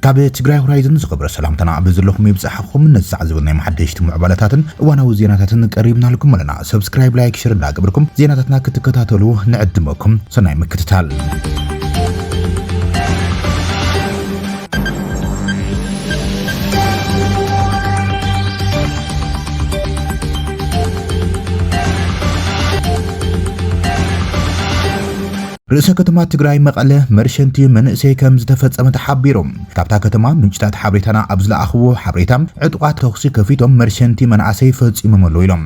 ካብ ትግራይ ሆራይዝን ዝኽብረ ሰላምተና ብዘለኹም ይብጻሕኹም ነሳዕ ዝብልናይ መሓደሽቲ ምዕባለታትን እዋናዊ ዜናታትን ቀሪብና ልኩም ኣለና ሰብስክራይብ ላይክ ሼር እንዳግብርኩም ዜናታትና ክትከታተሉ ንዕድመኩም ሰናይ ምክትታል رئيس كتما تግራይ መቀለ መርሸንቲ መንእሰይ ከም ዝተፈጸመ ተሓቢሮም ካብታ ከተማ ምንጭታት ሓብሬታና ኣብዝላ ኣኽቦ ሓብሬታም ዕጥቋት ተኽሲ ከፊቶም መርሸንቲ መንእሰይ ፈጺሞም ኣለዉ ኢሎም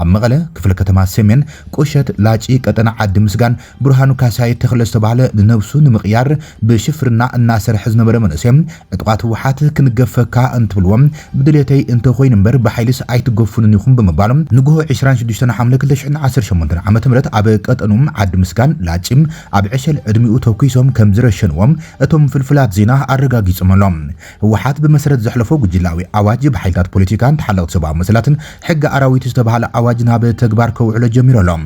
ኣብ መቀለ ክፍለ ከተማ ሰሜን ቆሸት ላጪ ቀጠና ዓዲ ምስጋን ብርሃኑ ካሳይ ተኽለ ዝተባህለ ንነብሱ ንምቕያር ብሽፍርና እናሰርሕ ዝነበረ መንእሰይ ዕጥቋት ውሓት ክንገፈካ እንትብልዎም ብድሌተይ እንተ ኮይን እምበር ብሓይልስ ኣይትገፉን ኢኹም ብምባሎም ንግሆ 26 ሐምለ 2018 ዓመተ ምህረት ኣብ ቀጠኑም ዓዲ ምስጋን ላጪም ኣብ ዕሸል ዕድሚኡ ተኩይሶም ከም ዝረሸንዎም እቶም ፍልፍላት ዜና ኣረጋጊጾምሎም ህወሓት ብመሰረት ዘሕለፎ ጉጅላዊ ኣዋጅ ብሓይልታት ፖለቲካን ተሓለቕቲ ሰብኣዊ መሰላትን ሕጊ ኣራዊት ዝተባሃለ ኣዋጅ ናብ ተግባር ከውዕሎ ጀሚሮሎም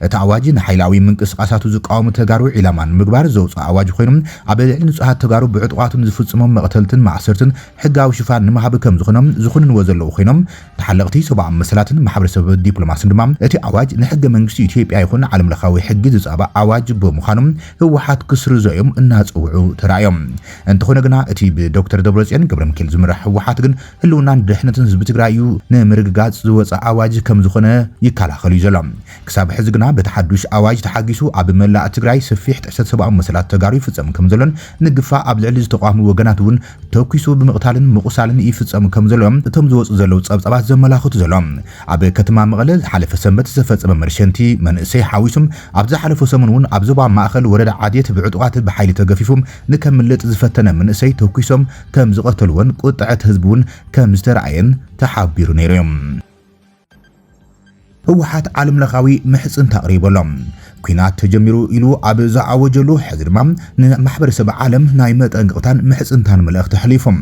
እቲ ኣዋጅ ንሓይላዊ ምንቅስቃሳቱ ዝቃወሙ ተጋሩ ዒላማን ምግባር ዘውፅእ ኣዋጅ ኮይኑ ኣብ ልዕሊ ንጹሃት ተጋሩ ብዕጥቋቱን ዝፍጽሞም መቕተልትን ማእሰርትን ሕጋዊ ሽፋን ንምሃብ ከም ዝኾኖም ዝኹንንዎ ዘለዉ ኮይኖም ተሓለቕቲ ሰብኣዊ መሰላትን ማሕበረሰብ ዲፕሎማስን ድማ እቲ ኣዋጅ ንሕገ መንግስቲ ኢትዮጵያ ይኹን ዓለም ለኻዊ ሕጊ ዝጻበ ኣዋጅ ብምዃኑ ህወሓት ክስሩ ዘዮም እናጽውዑ ተራእዮም እንተኾነ ግና እቲ ብዶክተር ደብረጽዮን ገብረ ሚካኤል ዝምራሕ ህወሓት ግን ህልውናን ድሕነትን ህዝቢ ትግራይ ንምርግጋጽ ዝወፅእ ኣዋጅ ከም ዝኾነ ይከላኸሉ ዘሎ ክሳብ ሕዚ ግና በተሓዱሽ ኣዋጅ ተሓጊሱ ኣብ መላእ ትግራይ ሰፊሕ ጥሕሰት ሰብኣዊ መሰላት ተጋሩ ይፍጸም ከም ዘሎን ንግፋ ኣብ ልዕሊ ዝተቋሙ ወገናት እውን ተኪሱ ብምቕታልን ምቑሳልን ይፍጸም ከም ዘሎም እቶም ዝወፁ ዘለው ጸብጻባት ዘመላኽቱ ዘሎም ኣብ ከተማ መቐለ ዝሓለፈ ሰንበት ዝተፈጸመ መርሸንቲ መንእሰይ ሓዊሱም ኣብ ዝሓለፈ ሰሙን እውን ኣብ ዞባ ማእኸል ወረዳ ዓዴት ብዕጥቋት ብሓይሊ ተገፊፎም ንከምልጥ ዝፈተነ መንእሰይ ተኪሶም ከም ዝቐተልዎን ቁጥዐት ህዝቢ እውን ከም ዝተረኣየን ተሓቢሩ ነይሮም ህወሓት ዓለም ለኻዊ ምሕጽን ተቕሪበሎም ኩናት ተጀሚሩ ኢሉ ኣብ ዝዓወጀሉ ሕዚ ድማ ንማሕበረሰብ ዓለም ናይ መጠንቅቕታን ምሕጽንታን መልእኽቲ ሓሊፎም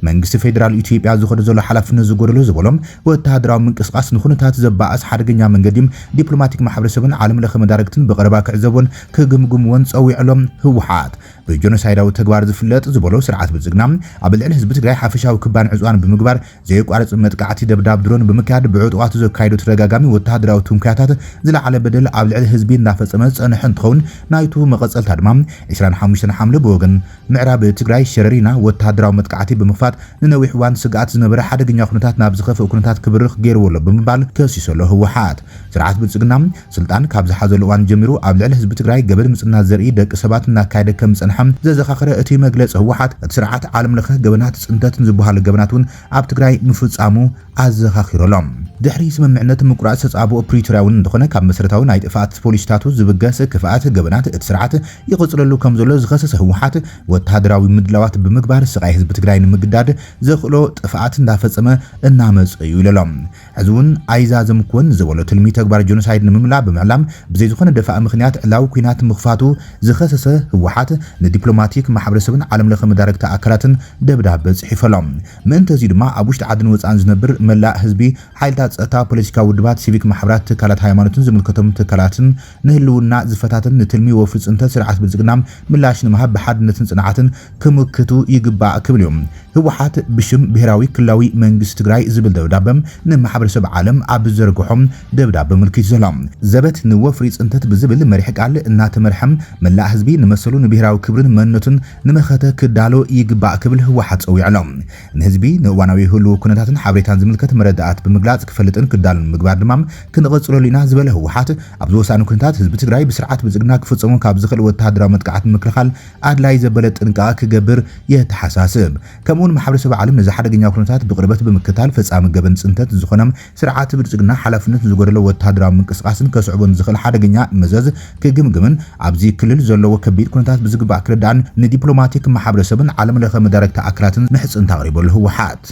መንግስቲ ፌደራል ኢትዮጵያ ዝኸደ ዘሎ ሓላፍነት ዝጎደሎ ዝበሎም ወተሃደራዊ ምንቅስቃስ ንኹነታት ዘባኣስ ሓደገኛ መንገዲ ዲፕሎማቲክ ማሕበረሰብን ዓለም ለኸ መዳርግትን ብቐረባ ክዕዘቡን ክግምግምዎን ፀዊዕሎም ህወሓት ብጆኖሳይዳዊ ተግባር ዝፍለጥ ዝበሎ ስርዓት ብልጽግና ኣብ ልዕሊ ህዝቢ ትግራይ ሓፈሻዊ ክባን ዕፅዋን ብምግባር ዘይቋርጽ መጥቃዕቲ ደብዳብ ድሮን ብምክያድ ብዕጥቋት ዘካይዱ ተደጋጋሚ ወተሃደራዊ ትንኩያታት ዝለዓለ በደል ኣብ ልዕሊ ህዝቢ እናፈጸመ ጸንሕ እንትኸውን ናይቱ መቐጸልታ ድማ 25 ሐምለ ብወገን ምዕራብ ትግራይ ሸረሪና ወተሃደራዊ መጥቃዕቲ ብምኽፋት ንነዊሕ እዋን ስጋኣት ዝነበረ ሓደገኛ ኩነታት ናብ ዝኸፍእ ኩነታት ክብርኽ ገይርዎሎ ብምባል ከሲሰሎ ህወሓት ስርዓት ብልጽግና ስልጣን ካብ ዝሓዘሉ እዋን ጀሚሩ ኣብ ልዕሊ ህዝቢ ትግራይ ገበን ምጽናት ዘርኢ ደቂ ሰባት እናካየደ ከም ጸንሐ ዘዘኻኽረ እቲ መግለጽ ህወሓት እቲ ስርዓት ዓለም ለኸ ገበናት ጽንተትን ዝበሃሉ ገበናት እውን ኣብ ትግራይ ምፍጻሙ ኣዘኻኺሮሎም ድሕሪ ስምምዕነት ምቁራጽ ተጻብኦ ፕሪቶሪያውን እንደኾነ ካብ መሰረታዊ ናይ ጥፋት ፖሊሲታቱ ዝብገስ ክፍኣት ገበናት እቲ ስርዓት ይቕጽለሉ ከም ዘሎ ዝኸሰሰ ህወሓት ወተሃደራዊ ምድላዋት ብምግባር ስቃይ ህዝቢ ትግራይ ንምግዳድ ዘኽእሎ ጥፋት እንዳፈጸመ እናመጽ እዩ ኢሎም ሕዚ እውን ኣይዛዘምክወን ዝበሎ ትልሚ ተግባር ጆኖሳይድ ንምምላእ ብምዕላም ብዘይ ዝኾነ ደፋእ ምኽንያት ዕላዊ ኩናት ምኽፋቱ ዝኸሰሰ ህወሓት ንዲፕሎማቲክ ማሕበረሰብን ዓለም ለኸ መዳርግቲ ኣካላትን ደብዳቤ ጽሒፈሎም ምእንተ እዚ ድማ ኣብ ውሽጢ ዓድን ወፃእን ዝነብር መላእ ህዝቢ ሓይልታት ጸጥታ ፖለቲካ ውድባት ሲቪክ ማሕበራት ትካላት ሃይማኖትን ዝምልከቶም ትካላትን ንህልውና ዝፈታትን ንትልሚ ወፍሪ ጽንተት ስርዓት ብልጽግና ምላሽ ንምሃብ ብሓድነትን ጽንዓትን ክምክቱ ይግባእ ክብል እዮም ህወሓት ብሽም ብሄራዊ ክልላዊ መንግስቲ ትግራይ ዝብል ደብዳቤም ንማሕበረሰብ ዓለም ኣብ ዘርግሖም ደብዳቤ ምልክት ዘሎም ዘበት ንወፍሪ ጽንተት ብዝብል መሪሕ ቃል እናተመርሐም መላእ ህዝቢ ንመሰሉ ንብሄራዊ ክብርን መንነቱን ንመኸተ ክዳሎ ይግባእ ክብል ህወሓት ፀዊዕሎም ንህዝቢ ንእዋናዊ ህልው ኩነታትን ሓበሬታን ዝምልከት መረዳእት ብምግላጽ ክፈልጥን ክዳልን ምግባር ድማ ክንቐጽለሉ ኢና ዝበለ ህወሓት ኣብ ዝወሳኒ ኩነታት ህዝቢ ትግራይ ብስርዓት ብልጽግና ክፍጸሙ ካብ ዝኽእል ወተሃደራዊ መጥቃዕቲ ምክልኻል ኣድላይ ዘበለ ጥንቃቐ ክገብር የተሓሳስብ ከምኡውን ማሕበረሰብ ዓለም ነዚ ሓደገኛ ኩነታት ብቅርበት ብምክታል ፈጻሚ ገበን ጽንተት ዝኾነ ስርዓት ብልጽግና ሓላፍነት ዝጎደሎ ወተሃደራዊ ምንቅስቃስን ከስዕቦን ዝኽእል ሓደገኛ መዘዝ ክግምግምን ኣብዚ ክልል ዘለዎ ከቢድ ኩነታት ብዝግባእ ክርዳእን ንዲፕሎማቲክ ማሕበረሰብን ዓለም ለኸ መዳርግቲ ኣካላትን ምሕጽን ተቕሪበሉ ህወሓት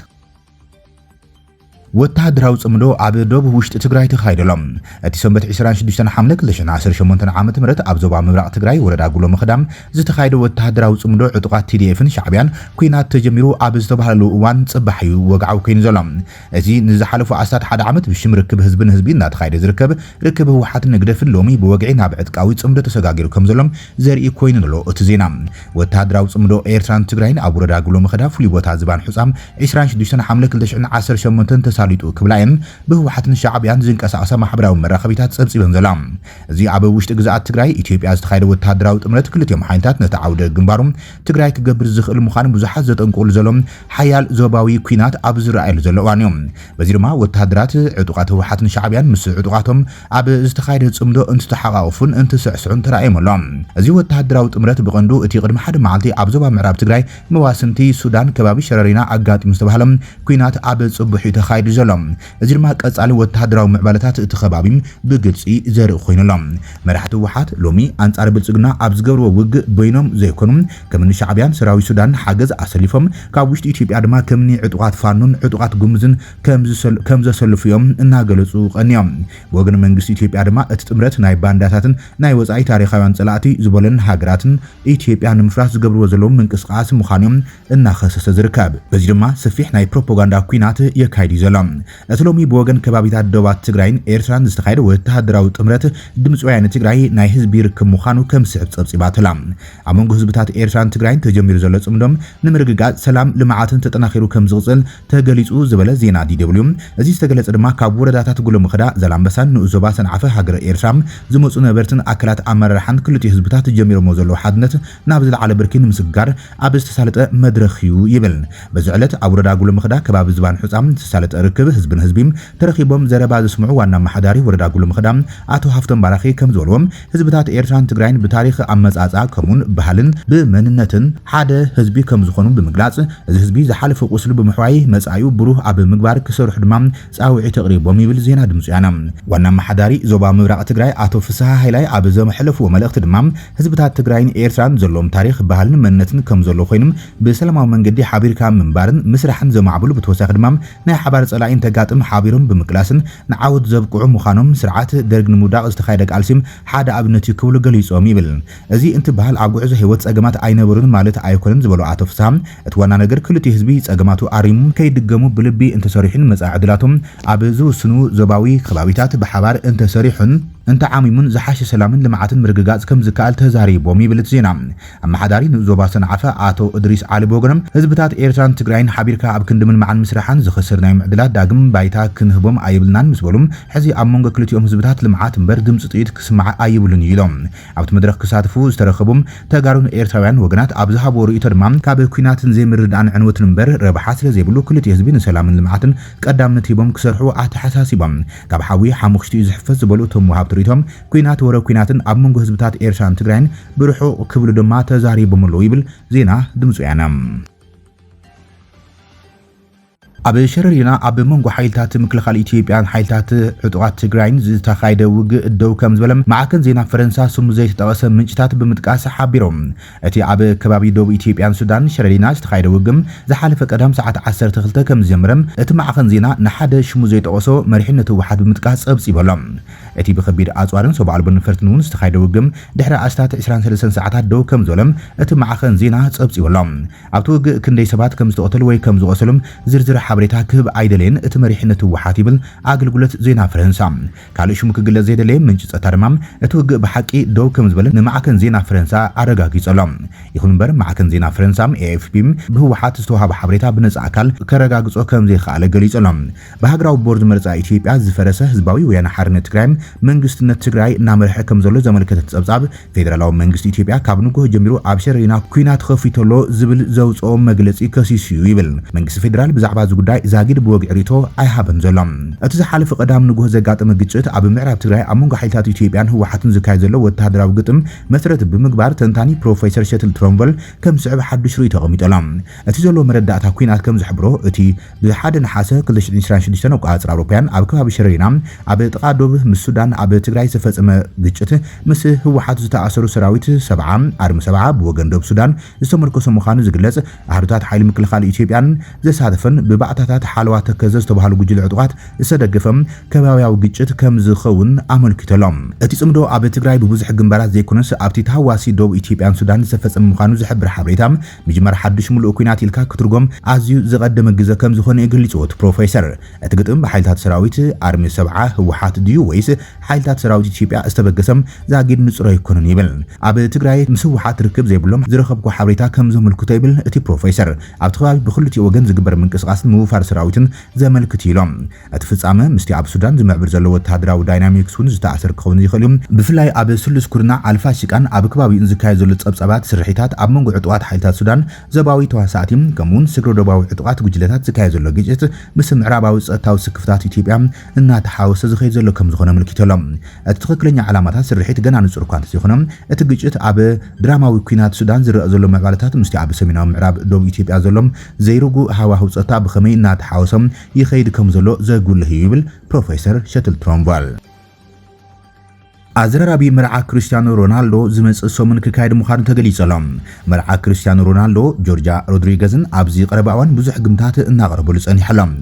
ወታደራዊ ጽምዶ ኣብ ደቡብ ውሽጢ ትግራይ ተኻይደሎም እቲ ሰንበት 26 ሓምለ 2018 ዓመተ ምህረት ኣብ ዞባ ምብራቕ ትግራይ ወረዳ ጉሎ መኽዳም ዝተኻይደ ወታደራዊ ጽምዶ ዕጡቃት TDFን ሻዕብያን ኩናት ተጀሚሩ ኣብ ዝተባሃሉ እዋን ጽባሕዩ ወግዓው ኮይኑ ዘሎ እዚ ንዝሓለፉ 11 ዓመት ብሽም ርክብ ህዝብን ህዝቢ እናተኻይደ ዝርከብ ርክብ ህወሓት ንግደፍን ሎሚ ብወግዒ ናብ ዕጥቃዊ ጽምዶ ተሰጋጊሩ ከም ዘሎም ዘርኢ ኮይኑ ዘሎ እቲ ዜና ወታደራዊ ጽምዶ ኤርትራን ትግራይን ኣብ ወረዳ ጉሎ መኽዳ ፍሉይ ቦታ ዝባን ሕጻም 26 ሓምለ 2018 ሳሊጡ ክብላይን ብህወሓትን ሻዕብያን ዝንቀሳቀሳ ማሕበራዊ መራኸቢታት ጸብጺበን ዘላ እዚ ኣብ ውሽጢ ግዛኣት ትግራይ ኢትዮጵያ ዝተኻይደ ወታደራዊ ጥምረት ክልቲኦም ሓይልታት ነቲ ዓውደ ግንባሩ ትግራይ ክገብር ዝኽእል ምዃኑ ብዙሓት ዘጠንቅሉ ዘሎም ሓያል ዞባዊ ኩናት ኣብ ዝረኣየሉ ዘሎ እዋን እዮም በዚ ድማ ወታደራት ዕጡቃት ህወሓትን ሻዕብያን ምስ ዕጡቃቶም ኣብ ዝተኻይደ ጽምዶ እንትተሓቃቅፉን እንትስዕስዑን ተራእዮም ኣሎም እዚ ወታደራዊ ጥምረት ብቐንዱ እቲ ቅድሚ ሓደ መዓልቲ ኣብ ዞባ ምዕራብ ትግራይ መዋስንቲ ሱዳን ከባቢ ሸረሪና ኣጋጢሙ ዝተባሃለ ኩናት ኣብ ጽቡሕ ተኻይዱ ዘሎ እዚ ድማ ቀጻሊ ወታደራዊ ምዕባለታት እቲ ከባቢ ብግልጺ ዘርኢ ኮይኑሎም መራሕቲ ህወሓት ሎሚ አንጻር ብልጽግና ኣብ ዝገብርዎ ውግእ በይኖም ዘይኮኑ ከምኒ ሻዕብያን ሰራዊት ሱዳን ሓገዝ ኣሰሊፎም ካብ ውሽጢ ኢትዮጵያ ድማ ከምኒ ዕጡቃት ፋኖን ዕጡቃት ጉምዝን ከም ዘሰልፉ እዮም እናገለጹ ቀንዮም ወገን መንግስቲ ኢትዮጵያ ድማ እቲ ጥምረት ናይ ባንዳታትን ናይ ወጻኢ ታሪኻውያን ጸላእቲ ዝበለን ሃገራትን ኢትዮጵያ ንምፍራስ ዝገብርዎ ዘለዎም ምንቅስቃስ ምዃኖም እናኸሰሰ ዝርከብ በዚ ድማ ሰፊሕ ናይ ፕሮፓጋንዳ ኩናት የካይድ ዘሎ እቲ ሎሚ ብወገን ከባቢታት ደባት ትግራይን ኤርትራን ዝተኻይደ ወተሃደራዊ ጥምረት ድምፂ ወያነ ትግራይ ናይ ህዝቢ ርክብ ምዃኑ ከም ስሕብ ጸብጺባትላ ኣብ መንጎ ህዝብታት ኤርትራን ትግራይን ተጀሚሩ ዘሎ ጽምዶም ንምርግጋጽ ሰላም ልምዓትን ተጠናኺሩ ከም ዝቕጽል ተገሊጹ ዝበለ ዜና DW እዚ ዝተገለጸ ድማ ካብ ወረዳታት ጉሎ መኽዳ ዘላምበሳን ንኡዞባ ሰንዓፈ ሃገረ ኤርትራ ዝመጹ ነበርትን ኣካላት ኣመራርሓን ክልቲኡ ህዝብታት ተጀሚሮሞ ዘሎ ሓድነት ናብ ዝለዓለ ብርኪ ንምስጋር ኣብ ዝተሳለጠ መድረኽ እዩ ይብል በዚ ዕለት ኣብ ወረዳ ጉሎ መኽዳ ከባቢ ዝባን ሕጻም ዝተሳለጠ ርክብ ህዝብን ህዝቢም ተረኺቦም ዘረባ ዝስምዑ ዋና ማሕዳሪ ወረዳ ጉሎ መኽዳ ኣቶ ሃፍቶም ባራኺ ከም ዝበልዎም ህዝብታት ኤርትራን ትግራይን ብታሪኽ ኣመጻጻ ከምኡን ባህልን ብመንነትን ሓደ ህዝቢ ከም ዝኾኑ ብምግላጽ እዚ ህዝቢ ዝሓለፈ ቁስሉ ብምሕዋይ መጻዩ ብሩህ ኣብ ምግባር ክሰርሑ ድማ ጻውዒት ተቕሪቦም ይብል ዜና ድምጽ ያና ዋና ማሕዳሪ ዞባ ምብራቕ ትግራይ ኣቶ ፍስሐ ሃይላይ ኣብ ዘመሕለፍዎ መልእኽቲ ድማ ህዝብታት ትግራይን ኤርትራን ዘሎም ታሪኽ ባህልን መንነትን ከም ዘሎ ኮይኖም ብሰላማዊ መንገዲ ሓቢርካ ምንባርን ምስራሕን ዘማዕብሉ ብተወሳኺ ድማ ናይ ሓባር ጸላኢን ተጋጥም ሓቢሮም ብምቅላስን ንዓወት ዘብቅዑ ምዃኖም ስርዓት ደርግ ንምውዳቕ ዝተኻየደ ቃልሲም ሓደ ኣብነት ክብሉ ገሊጾም ይብል እዚ እንትበሃል ኣብ ጉዕዞ ህይወት ጸገማት ኣይነበሩን ማለት ኣይኮነን ዝበሉ ኣቶ ፍስሐ እቲ ዋና ነገር ክልቲኡ ህዝቢ ጸገማቱ ኣሪሙ ከይድገሙ ብልቢ እንተሰሪሑን መጻኢ ዕድላቶም ኣብ ዝውስኑ ዞባዊ ከባቢታት ብሓባር እንተሰሪሑን እንተዓሚሙን ዝሓሸ ሰላምን ልምዓትን ምርግጋጽ ከም ዝከኣል ተዛሪቦም ይብል ዜና ኣመሓዳሪ ንዞባ ሰንዓፈ ኣቶ እድሪስ ዓሊ ቦገኖም ህዝብታት ኤርትራን ትግራይን ሓቢርካ ኣብ ክንዲ ምልማዕን ምስራሕን ዝኽስር ናይ ምዕድላት ዳግም ባይታ ክንህቦም ኣይብልናን ምስ በሉም ሕዚ ኣብ መንጎ ክልቲኦም ህዝብታት ልምዓት እምበር ድምፂ ጥይት ክስማዕ ኣይብሉን ኢሎም ኣብቲ መድረኽ ክሳትፉ ዝተረኸቡም ተጋሩን ኤርትራውያን ወገናት ኣብ ዝሃብዎ ርእይቶ ድማ ካብ ኩናትን ዘይምርዳእን ዕንወትን እምበር ረብሓ ስለ ዘይብሉ ክልቲኡ ህዝቢ ንሰላምን ልምዓትን ቀዳምነት ሂቦም ክሰርሑ ኣተሓሳሲቦም ካብ ሓዊ ሓሙኽቲ ዝሕፈዝ ዝበሉ እቶም ወሃብቲ ሪቶም ኩናት ወረ ኩናትን ኣብ መንጎ ህዝብታት ኤርትራን ትግራይን ብርሑቕ ክብሉ ድማ ተዛሪቦም ኣለዉ ይብል ዜና ድምፂ ወያነ ኣብ ሸረሪና ኣብ መንጎ ሓይልታት ምክልኻል ኢትዮጵያን ሓይልታት ዕጡቃት ትግራይን ዝተኻየደ ውግእ ደው ከም ዝበለ ማዕከን ዜና ፈረንሳ ስሙ ዘይተጠቐሰ ምንጭታት ብምጥቃስ ሓቢሮም እቲ ኣብ ከባቢ ደቡብ ኢትዮጵያን ሱዳን ሸረሪና ዝተኻየደ ውግም ዝሓለፈ ቀዳም ሰዓት 12 ከም ዝጀመረም እቲ ማዕከን ዜና ንሓደ ሽሙ ዘይተጠቐሶ መሪሕነት ህወሓት ብምጥቃስ ጸብጺበሎም እቲ ብከቢድ ኣጽዋርን ሰብኣዊ ኣልቦን ፈርትን እውን ዝተኻየደ ውግም ድሕሪ ኣስታት 23 ሰዓታት ደው ከም ዘሎም እቲ ማዕከን ዜና ጸብጺበሎም ኣብቲ ውግእ ክንደይ ሰባት ከም ዝተቐተሉ ወይ ከም ዝቆሰሉም ዝርዝር ሓበሬታ ክህብ ኣይደልን እቲ መሪሕነት ህወሓት ይብል ኣገልግሎት ዜና ፈረንሳ ካልእ ሽሙ ክግለጽ ዘይደለ ምንጭ ጸጥታ ድማ እቲ ውግእ ብሓቂ ደው ከም ዝበለ ንማዕከን ዜና ፈረንሳ ኣረጋጊጸሎም ይኹን እምበር ማዕከን ዜና ፈረንሳ AFP ብህወሓት ዝተዋሃበ ሓበሬታ ብነጻ ኣካል ከረጋግጾ ከም ዘይከኣለ ገሊጾሎም ብሃገራዊ ቦርድ መርጻ ኢትዮጵያ ዝፈረሰ ህዝባዊ ወያነ ሓርነት ትግራይ መንግስትነት ትግራይ እናመርሐ ከም ዘሎ ዘመልከተ ጸብጻብ ፌደራላዊ መንግስቲ ኢትዮጵያ ካብ ንጎሆ ጀሚሩ ኣብ ሸረሪና ኩናት ከፊተሎ ዝብል ዘውጽኦ መግለጺ ከሲስዩ ይብል መንግስቲ ፌደራል ብዛዕባ እዚ ጉዳይ ዛጊድ ብወግዕ ሪቶ ኣይሃበን ዘሎ እቲ ዝሓለፈ ቀዳም ንጎሆ ዘጋጠመ ግጭት ኣብ ምዕራብ ትግራይ ኣብ መንጎ ሓይልታት ኢትዮጵያን ህወሓትን ዝካየድ ዘሎ ወተሃደራዊ ግጥም መሰረት ብምግባር ተንታኒ ፕሮፌሰር ሸትል ትሮምበል ከም ዝዕብ ሓዱሽ ርእይቶ ተቐሚጦሎ እቲ ዘሎ መረዳእታ ኩናት ከም ዝሕብሮ እቲ ብሓደ ነሓሰ 2026 ኣቆጻጽራ ኣውሮፓውያን ኣብ ከባቢ ሸረሪና ኣብ ጥቓ ደቡብ ምስ ሱዳን ኣብ ትግራይ ዝተፈጸመ ግጭት ምስ ህወሓት ዝተኣሰሩ ሰራዊት 70 ኣርሚ 70 ብወገን ደቡብ ሱዳን ዝተመርኮሰ ምዃኑ ዝግለጽ ኣህዱታት ሓይሊ ምክልኻል ኢትዮጵያን ዘሳተፈን ብባዕሉ ጋንታታት ሓለዋ ተከዘ ዝተባሃሉ ጉጅለ ዕጡቃት ዝተደገፈም ከባቢያዊ ግጭት ከም ዝኸውን ኣመልኪቶሎም እቲ ጽምዶ ኣብ ትግራይ ብብዙሕ ግንባራት ዘይኮነስ ኣብቲ ተሃዋሲ ደቡብ ኢትዮጵያን ሱዳን ዝተፈጸመ ምዃኑ ዝሕብር ሓበሬታ ምጅማር ሓድሽ ሙሉእ ኩናት ኢልካ ክትርጎም ኣዝዩ ዝቐደመ ግዜ ከም ዝኾነ ይገልጹ ፕሮፌሰር እቲ ግጥም ብሓይልታት ሰራዊት ኣርሚ 70 ህወሓት ድዩ ወይስ ሓይልታት ሰራዊት ኢትዮጵያ ዝተበገሰም ዛጊድ ንጹር ኣይኮነን ይብል ኣብ ትግራይ ምስ ህወሓት ርክብ ዘይብሎም ዝረኸብኩ ሓበሬታ ከም ዘመልክቶ ይብል እቲ ፕሮፌሰር ኣብቲ ከባቢ ብክልቲኡ ወገን ዝግበር ምንቅስቓስ ምውፋር ሰራዊትን ዘመልክት ኢሎም እቲ ፍጻመ ምስቲ ኣብ ሱዳን ዝምዕብር ዘሎ ወተሃደራዊ ዳይናሚክስ እውን ዝተኣሰር ክኸውን ይኽእል እዩ ብፍላይ ኣብ ስሉስ ኩርና ኣልፋሽቃን ኣብ ከባቢኡ ዝካየድ ዘሎ ጸብጸባት ስርሒታት ኣብ መንጎ ዕጡቃት ሓይልታት ሱዳን ዘባዊ ተዋሳእቲ ከምኡውን ስግሮ ደባዊ ዕጡቃት ጉጅለታት ዝካየድ ዘሎ ግጭት ምስ ምዕራባዊ ጸጥታዊ ስክፍታት ኢትዮጵያ እናተሓወሰ ዝኸይድ ዘሎ ከም ዝኾነ ምልክቶሎም እቲ ትክክለኛ ዓላማታት ስርሒት ገና ንጹር እኳ እንተዘይኮነም እቲ ግጭት ኣብ ድራማዊ ኩናት ሱዳን ዝረአ ዘሎ ምዕባለታት ምስቲ ኣብ ሰሜናዊ ምዕራብ ደቡብ ኢትዮጵያ ዘሎም ዘይርጉእ ሃዋህው ጸጥታ ብኸመይ እናተሓወሰም ይኸይድ ከም ዘሎ ዘጉልህ እዩ ይብል ፕሮፌሰር ሸትል ትሮምቫል ኣዘራራቢ መርዓ ክርስቲያኖ ሮናልዶ ዝመጽእ ሰሙን ክካየድ ምዃኑ ተገሊጸሎም መርዓ ክርስቲያኖ ሮናልዶ ጆርጂያ ሮድሪገዝን ኣብዚ ቀረባ እዋን ብዙሕ ግምታት እናቕረበሉ ጸኒሖም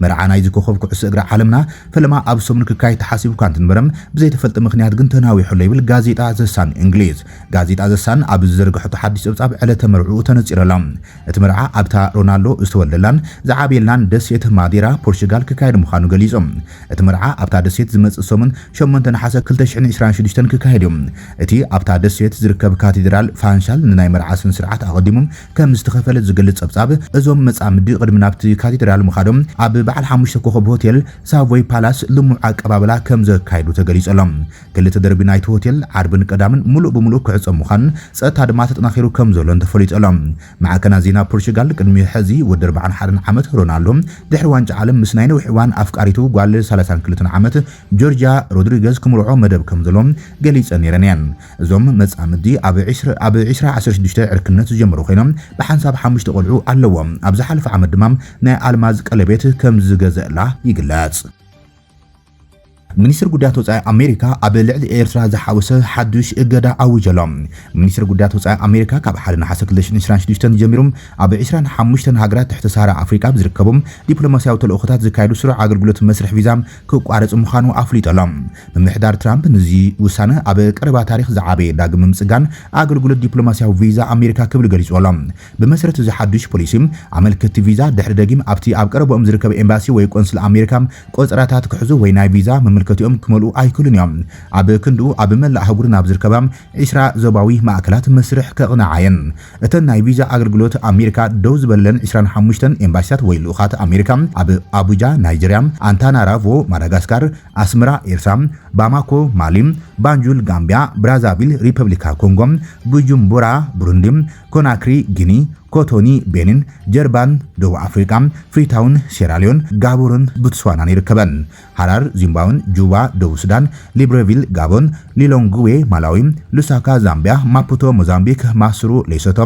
መርዓ ናይ ዝኮኸብ ኩዕሶ እግሪ ዓለምና ፈለማ ኣብ ሰሙን ክካየድ ተሓሲቡ እኳ እንትነበረም ብዘይተፈልጠ ምክንያት ግን ተናዊሑሎ ይብል ጋዜጣ ዘሳን እንግሊዝ ጋዜጣ ዘሳን ኣብ ዝዘርግሐቱ ሓዲስ ጸብጻብ ዕለተ መርዑ ተነጺሮሎም እቲ መርዓ ኣብታ ሮናልዶ ዝተወለደላን ዝዓብየላን ደሴት ማዴራ ፖርቹጋል ክካየድ ምዃኑ ገሊጾም እቲ መርዓ ኣብታ ደሴት ዝመጽእ ሰሙን 8 ነሓሰ 2026 ክካየድዮም እቲ ኣብታ ደሴት ዝርከብ ካቴድራል ፋንሻል ንናይ መርዓ ስነ ስርዓት ኣቐዲሞም ከም ዝተኸፈለ ዝገልጽ ጸብጻብ እዞም መጻምዲ ቅድሚ ናብቲ ካቴድራል ምኻዶም ኣብ በዓል 5 ኮኸብ ሆቴል ሳቮይ ፓላስ ልሙዕ ኣቀባብላ ከም ዘካይዱ ተገሊጸሎም ክልተ ደርቢ ናይቲ ሆቴል ዓርብን ቀዳምን ሙሉእ ብምሉእ ክዕጸም ምዃኑን ጸጥታ ድማ ተጠናኺሩ ከም ዘሎ ተፈሊጦሎም ማዕከና ዜና ፖርቹጋል ቅድሚ ሕዚ ወዲ 41 ዓመት ሮናልዶ ድሕሪ ዋንጫ ዓለም ምስ ናይ ነዊሕ እዋን ኣፍቃሪቱ ጓል 32 ዓመት ጆርጂያ ሮድሪገዝ ክምርዖ መደብ ከም ዘሎ ገሊጸን ነይረን እዞም መጻምዲ ኣብ 2016 ዕርክነት ዝጀመሩ ኮይኖም ብሓንሳብ 5 ቆልዑ ኣለዎም ኣብ ዝሓለፈ ዓመት ድማ ናይ ኣልማዝ ቀለቤት ከም ዝገዘአላ ይግለጽ ሚኒስትር ጉዳያት ወጻኢ ኣሜሪካ ኣብ ልዕሊ ኤርትራ ዝሓወሰ ሓዱሽ እገዳ ኣውጀሎም ሚኒስትር ጉዳያት ወጻኢ ኣሜሪካ ካብ 1 ነሓሰ 2026 ጀሚሮም ኣብ 25 ሃገራት ትሕተ ሰሃራ ኣፍሪካ ዝርከቡም ዲፕሎማስያዊ ተልእኾታት ዝካየዱ ስሩዕ ኣገልግሎት መስርሕ ቪዛ ክቋረጽ ምዃኑ ኣፍሊጦሎም ምምሕዳር ትራምፕ ነዚ ውሳነ ኣብ ቀረባ ታሪክ ዝዓበየ ዳግም ምምጽጋን ኣገልግሎት ዲፕሎማስያዊ ቪዛ ኣሜሪካ ክብል ገሊጾሎም ብመሰረት እዚ ሓዱሽ ፖሊሲ ኣመልከቲ ቪዛ ድሕሪ ደጊም ኣብቲ ኣብ ቀረቦም ዝርከብ ኤምባሲ ወይ ቆንስል ኣሜሪካ ቆጽራታት ክሕዙ ወይ ናይ ቪዛ ምልክትኦም ክመልኡ ኣይክሉን እዮም ኣብ ክንዱ ኣብ መላእ ኣህጉር ናብ ዝርከባ 20 ዞባዊ ማዕከላት መስርሕ ከቕንዓየን እተን ናይ ቪዛ ኣገልግሎት ኣሜሪካ ደው ዝበለን 25 ኤምባሲታት ወይ ልኡኻት ኣሜሪካ ኣብ ኣቡጃ ናይጀርያ አንታናራቮ ማዳጋስካር ኣስመራ ኤርትራ ባማኮ ማሊ ባንጁል ጋምቢያ ብራዛቪል ሪፐብሊካ ኮንጎ ቡጁምቡራ ብሩንዲ ኮናክሪ ጊኒ ኮቶኒ ቤኒን ጀርባን ደቡብ አፍሪካ ፍሪታውን ሴራሊዮን ጋቦርን ቦትስዋናን ይርከበን ሃራር ዚምባብዌን ጁባ ደቡብ ሱዳን ሊብረቪል ጋቦን ሊሎንግዌ ማላዊ ሉሳካ ዛምቢያ ማፑቶ ሞዛምቢክ ማስሩ ሌሶቶ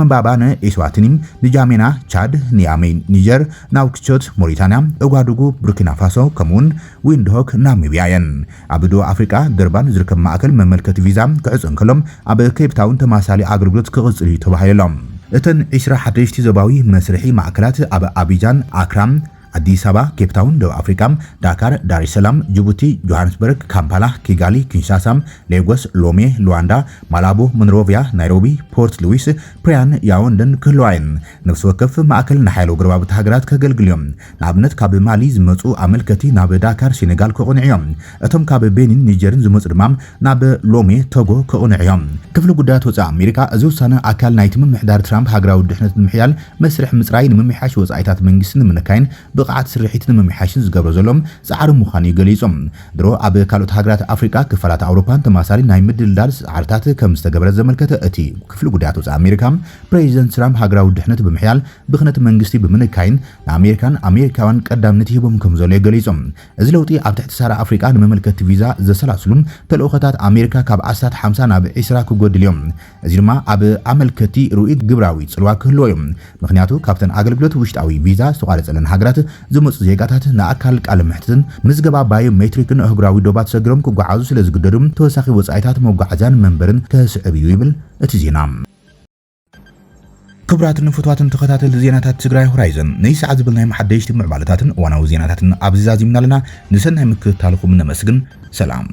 መንባባነ ኤስዋቲኒ ንጃሜና ቻድ ኒያሜ ኒጀር ናውክቾት ሞሪታንያ እጓዱጉ ቡርኪና ፋሶ ከምኡን ዊንድሆክ ናሚቢያየን ኣብ ደቡብ አፍሪካ ደርባን ዝርከብ ማዕከል መመልከት ቪዛ ክዕጽን ከሎም ኣብ ኬፕታውን ተማሳሊ አገልግሎት ክቕጽል እዩ ተባሂሎም እተን 21 ዞባዊ መስርሒ ማዕከላት ኣብ አቢጃን አክራም አዲስ አበባ ኬፕታውን ደቡብ አፍሪካ ዳካር ዳር ኤስ ሰላም ጅቡቲ ጆሃንስበርግ ካምፓላ ኪጋሊ ኪንሻሳ ሌጎስ ሎሜ ሉዋንዳ ማላቦ ሞንሮቪያ ናይሮቢ ፖርት ሉዊስ ፕሪያን ያውንደን ክህልዋይን ነፍሲ ወከፍ ማዕከል ንሓይሎ ግርባብቲ ሃገራት ከገልግልዮም ንኣብነት ካብ ማሊ ዝመፁ ኣመልከቲ ናብ ዳካር ሴኔጋል ክቕንዕዮም እቶም ካብ ቤኒን ኒጀርን ዝመፁ ድማ ናብ ሎሜ ቶጎ ክቕንዕዮም ክፍሊ ጉዳያት ወፃኢ ኣሜሪካ እዚ ውሳነ ኣካል ናይቲ ምምሕዳር ትራምፕ ሃገራዊ ድሕነት ንምሕያል መስርሕ ምፅራይ ንምምሕያሽ ወፃኢታት መንግስቲ ንምንካይን ብቕዓት ስርሒት ንምምሕያሽን ዝገብሮ ዘሎም ጻዕሪ ምዃኑ ገሊጾም ድሮ ኣብ ካልኦት ሃገራት ኣፍሪካ ክፋላት ኣውሮፓን ተማሳሊ ናይ ምድልዳል ጻዕርታት ከም ዝተገበረ ዘመልከተ እቲ ክፍሊ ጉዳያት ወፃኢ ኣሜሪካ ፕሬዚደንት ትራምፕ ሃገራዊ ድሕነት ብምሕያል ብኽነት መንግስቲ ብምንካይን ንኣሜሪካን ኣሜሪካውያን ቀዳምነት ሂቦም ከም ዘሎ ገሊጾም እዚ ለውጢ ኣብ ትሕቲ ሰሃራ ኣፍሪካ ንመመልከቲ ቪዛ ዘሰላስሉ ተልእኾታት ኣሜሪካ ካብ ኣስታት 50 ናብ 20 ክጎድል እዮም እዚ ድማ ኣብ ኣመልከቲ ርኡይ ግብራዊ ጽልዋ ክህልዎ እዮም ምክንያቱ ካብተን ኣገልግሎት ውሽጣዊ ቪዛ ዝተቋረፀለን ሃገራት ዝመፁ ዜጋታት ንኣካል ቃል ምሕትትን ምዝገባ ባዮሜትሪክን ኣህጉራዊ ዶባት ሰግሮም ክጓዓዙ ስለ ዝግደዱም ተወሳኺ ወፃኢታት መጓዓዝያን መንበርን ከስዕብ እዩ ይብል እቲ ዜና ክብራትን ፍትዋትን ተኸታተል ዜናታት ትግራይ ሆራይዘን ናይ ሰዓት ዝብልናይ መሓደሽቲ ምዕባለታትን ዋናዊ ዜናታትን ኣብዛዚምናልና ንሰናይ ምክትታልኩም ነመስግን ሰላም